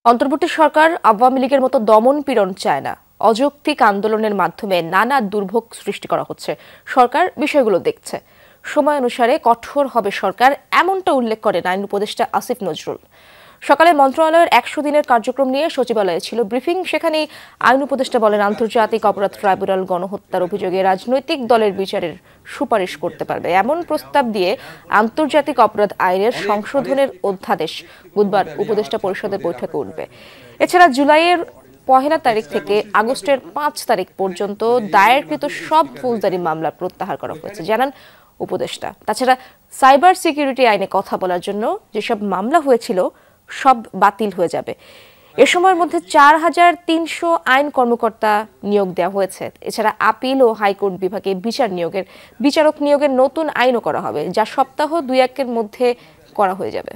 অন্তর্বর্তী সরকার আওয়ামী লীগের মতো দমন পীড়ন চায় না। অযৌক্তিক আন্দোলনের মাধ্যমে নানা দুর্ভোগ সৃষ্টি করা হচ্ছে। সরকার বিষয়গুলো দেখছে, সময় অনুসারে কঠোর হবে সরকার, এমনটা উল্লেখ করেন আইন উপদেষ্টা আসিফ নজরুল। সকালে মন্ত্রণালয়ের 100 দিনের কার্যক্রম নিয়ে সচিবালয়ে ছিল ব্রিফিং। সেখানেই আইন উপদেষ্টা বলেন, আন্তর্জাতিক অপরাধ ট্রাইব্যুনাল গণহত্যার অভিযোগে রাজনৈতিক দলের বিচারের সুপারিশ করতে পারবে এমন প্রস্তাব দিয়ে আন্তর্জাতিক অপরাধ আইনের সংশোধনের অধ্যাদেশ বুধবার উপদেষ্টা পরিষদের বৈঠকে উঠবে। এছাড়া জুলাইয়ের 1 তারিখ থেকে আগস্টের 5 তারিখ পর্যন্ত দায়েরকৃত সব ফৌজদারি মামলা প্রত্যাহার করা হয়েছে জানান উপদেষ্টা। তাছাড়া সাইবার সিকিউরিটি আইনে কথা বলার জন্য যেসব মামলা হয়েছিল সব বাতিল হয়ে যাবে। এ সময়ের মধ্যে 4300 আইন কর্মকর্তা নিয়োগ দেওয়া হয়েছে। এছাড়া আপিল ও হাইকোর্ট বিভাগে বিচারক নিয়োগের নতুন আইনও করা হবে, যা সপ্তাহ 2-1 মধ্যে করা হয়ে যাবে।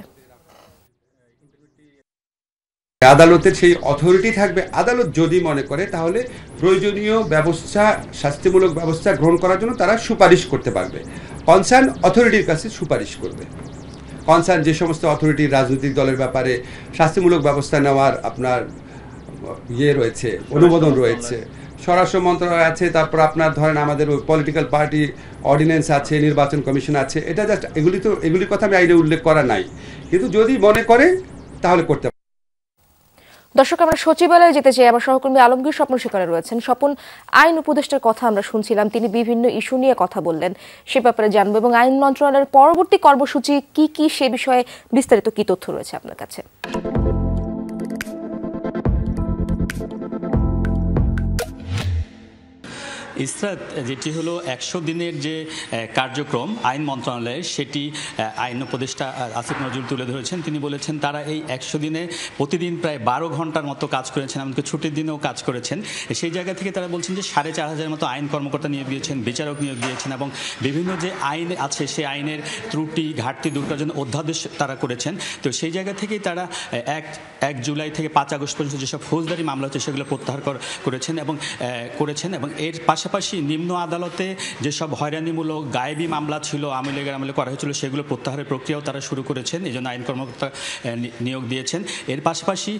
আদালতের সেই অথরিটি থাকবে। আদালত যদি মনে করে তাহলে প্রয়োজনীয় ব্যবস্থা, শাস্তিমূলক ব্যবস্থা গ্রহণ করার জন্য তারা সুপারিশ করতে পারবে। কনসার্ন অথরিটির কাছে সুপারিশ করবে। কনসার্ন যে সমস্ত অথরিটি রাজনৈতিক দলের ব্যাপারে শাস্তিমূলক ব্যবস্থা নেওয়ার আপনার রয়েছে, অনুমোদন রয়েছে, স্বরাষ্ট্র মন্ত্রণালয় আছে, তারপর আপনার ধরেন আমাদের পলিটিক্যাল পার্টি অর্ডিন্যান্স আছে, নির্বাচন কমিশন আছে। এটা জাস্ট এগুলির কথা আমি আইনে উল্লেখ করা নাই, কিন্তু যদি মনে করে তাহলে করতে। দর্শক, আমরা সচিবালয়ে যেতে চাই। আমার সহকর্মী আলমগীর স্বপন সেখানে রয়েছেন। স্বপন, আইন উপদেষ্টার কথা আমরা শুনছিলাম, তিনি বিভিন্ন ইস্যু নিয়ে কথা বললেন, সে ব্যাপারে জানবো এবং আইন মন্ত্রণালয়ের পরবর্তী কর্মসূচি কি সে বিষয়ে বিস্তারিত কি তথ্য রয়েছে আপনার কাছে? ইসরাত, যেটি হলো 100 দিনের যে কার্যক্রম আইন মন্ত্রণালয়ের, সেটি আইন উপদেষ্টা আসিফ নজরুল তুলে ধরেছেন। তিনি বলেছেন তারা এই 100 দিনে প্রতিদিন প্রায় 12 ঘন্টার মতো কাজ করেছেন, এমনকি ছুটির দিনেও কাজ করেছেন। সেই জায়গা থেকে তারা বলছেন যে 4500 মতো আইন কর্মকর্তা নিয়োগ দিয়েছেন, বিচারক নিয়োগ দিয়েছেন এবং বিভিন্ন যে আইন আছে সেই আইনের ত্রুটি ঘাটতি দূর করার জন্য অধ্যাদেশ তারা করেছেন। তো সেই জায়গা থেকেই তারা 1 জুলাই থেকে 5 আগস্ট পর্যন্ত যেসব ফৌজদারি মামলা হচ্ছে সেগুলো প্রত্যাহার করেছেন এবং এর পাশাপাশি নিম্ন আদালতে যেসব হয়রানিমূলক গায়েবী মামলা ছিল আওয়ামী লীগের আমলে করা হয়েছিল সেগুলো প্রত্যাহারের প্রক্রিয়াও তারা শুরু করেছেন, এই জন্য আইন কর্মকর্তা নিয়োগ দিয়েছেন। এর পাশাপাশি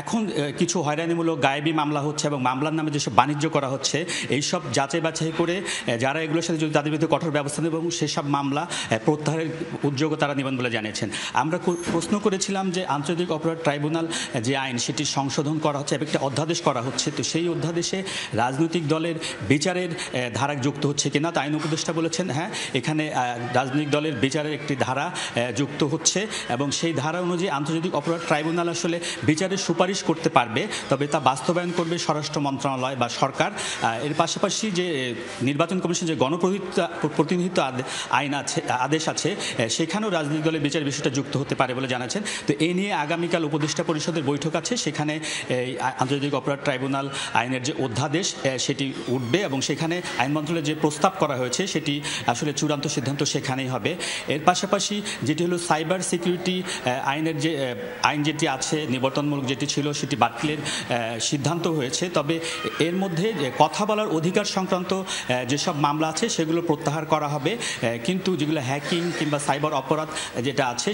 এখন কিছু হয়রানিমূলক গায়েবী মামলা হচ্ছে এবং মামলার নামে যেসব বাণিজ্য করা হচ্ছে এইসব যাচাই বাছাই করে যারা এগুলোর সাথে যদি তাদের বিরুদ্ধে কঠোর ব্যবস্থা নেবে এবং সেসব মামলা প্রত্যাহারের উদ্যোগও তারা নেবেন বলে জানিয়েছেন। আমরা প্রশ্ন করেছিলাম যে আন্তর্জাতিক অপরাধ ট্রাইব্যুনাল যে আইন সেটি সংশোধন করা হচ্ছে, একটা অধ্যাদেশ করা হচ্ছে, তো সেই অধ্যাদেশে রাজনৈতিক দলের বিচারের ধারা যুক্ত হচ্ছে কিনা। তো আইন উপদেষ্টা বলেছেন হ্যাঁ, এখানে রাজনৈতিক দলের বিচারের একটি ধারা যুক্ত হচ্ছে এবং সেই ধারা অনুযায়ী আন্তর্জাতিক অপরাধ ট্রাইব্যুনাল আসলে বিচারের সুপারিশ করতে পারবে, তবে তা বাস্তবায়ন করবে স্বরাষ্ট্র মন্ত্রণালয় বা সরকার। এর পাশাপাশি যে নির্বাচন কমিশন যে গণপ্রতিনিধিত্ব আইন আছে, আদেশ আছে, সেখানেও রাজনৈতিক দলের বিচারের বিষয়টা যুক্ত হতে পারে বলে জানাচ্ছেন। তো এই নিয়ে আগামীকাল উপদেষ্টা পরিষদের বৈঠক আছে, সেখানে এই আন্তর্জাতিক অপরাধ ট্রাইব্যুনাল আইনের যে অধ্যাদেশ সেটি উঠবে এবং সেখানে আইন মন্ত্রণালয়ের যে প্রস্তাব করা হয়েছে সেটি আসলে চূড়ান্ত সিদ্ধান্ত সেখানেই হবে। এর পাশাপাশি যেটি হলো সাইবার সিকিউরিটি আইনের যে আইন যেটি আছে, নিবর্তনমূলক যেটি ছিল সেটি বাতিলের সিদ্ধান্ত হয়েছে, তবে এর মধ্যে কথা বলার অধিকার সংক্রান্ত যেসব মামলা আছে সেগুলো প্রত্যাহার করা হবে, কিন্তু যেগুলো হ্যাকিং কিংবা সাইবার অপরাধ যেটা আছে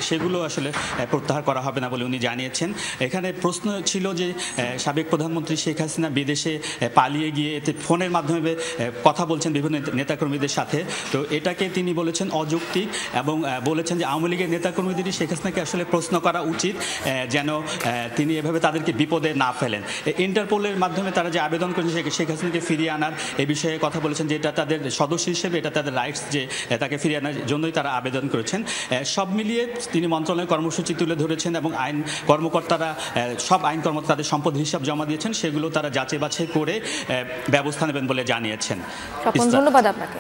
সেগুলো আসলে প্রত্যাহার করা হবে না বলে উনি জানিয়েছেন। এখানে প্রশ্ন ছিল যে সাবেক প্রধানমন্ত্রী শেখ হাসিনা বিদেশে পালিয়ে গিয়ে ফোনের মাধ্যমে কথা বলছেন বিভিন্ন নেতাকর্মীদের সাথে, তো এটাকে তিনি বলেছেন অযৌক্তিক এবং বলেছেন যে আওয়ামী লীগের নেতাকর্মীদেরই শেখ হাসিনাকে আসলে প্রশ্ন করা উচিত, যেন তিনি এভাবে তাদেরকে বিপদে না ফেলেন। ইন্টারপোলের মাধ্যমে তারা যে আবেদন করেছেন শেখ হাসিনাকে ফিরিয়ে আনার এই বিষয়ে কথা বলেছেন যে এটা তাদের সদস্য হিসেবে এটা তাদের রাইটস, যে তাকে ফিরিয়ে আনার জন্যই তারা আবেদন করেছেন। সব মিলিয়ে তিনি মন্ত্রণালয়ের কর্মসূচি তুলে ধরেছেন এবং আইন কর্মকর্তারা সব আইন কর্মকর্তা তাদের সম্পদের হিসাব জমা দিয়েছেন, সেগুলো তারা যাচাই বাছাই করে ব্যবস্থা নেবেন বলে জানিয়েছেন। ধন্যবাদ আপনাকে।